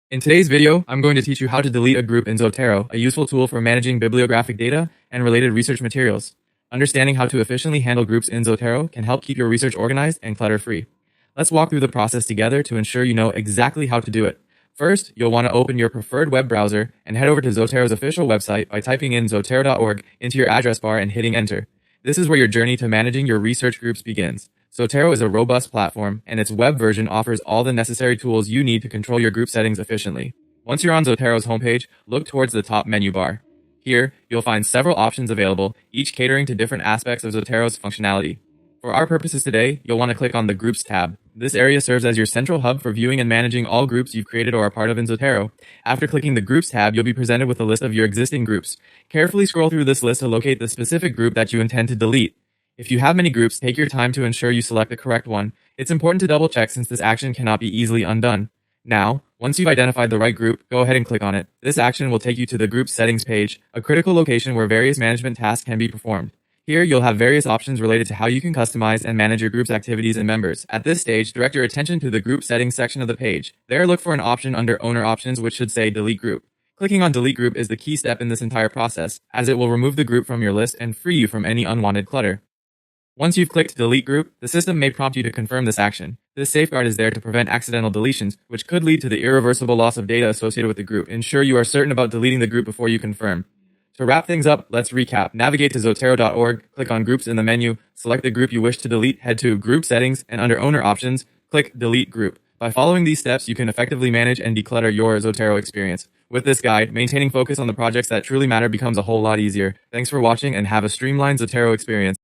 In today's video, I'm going to teach you how to delete a group in Zotero, a useful tool for managing bibliographic data and related research materials. Understanding how to efficiently handle groups in Zotero can help keep your research organized and clutter-free. Let's walk through the process together to ensure you know exactly how to do it. First, you'll want to open your preferred web browser and head over to Zotero's official website by typing in zotero.org into your address bar and hitting enter. This is where your journey to managing your research groups begins. Zotero is a robust platform, and its web version offers all the necessary tools you need to control your group settings efficiently. Once you're on Zotero's homepage, look towards the top menu bar. Here, you'll find several options available, each catering to different aspects of Zotero's functionality. For our purposes today, you'll want to click on the Groups tab. This area serves as your central hub for viewing and managing all groups you've created or are part of in Zotero. After clicking the Groups tab, you'll be presented with a list of your existing groups. Carefully scroll through this list to locate the specific group that you intend to delete. If you have many groups, take your time to ensure you select the correct one. It's important to double check since this action cannot be easily undone. Now, once you've identified the right group, go ahead and click on it. This action will take you to the Group Settings page, a critical location where various management tasks can be performed. Here, you'll have various options related to how you can customize and manage your group's activities and members. At this stage, direct your attention to the Group Settings section of the page. There, look for an option under Owner Options which should say Delete Group. Clicking on Delete Group is the key step in this entire process, as it will remove the group from your list and free you from any unwanted clutter. Once you've clicked Delete Group, the system may prompt you to confirm this action. This safeguard is there to prevent accidental deletions, which could lead to the irreversible loss of data associated with the group. Ensure you are certain about deleting the group before you confirm. To wrap things up, let's recap. Navigate to zotero.org, click on Groups in the menu, select the group you wish to delete, head to Group Settings, and under Owner Options, click Delete Group. By following these steps, you can effectively manage and declutter your Zotero experience. With this guide, maintaining focus on the projects that truly matter becomes a whole lot easier. Thanks for watching and have a streamlined Zotero experience.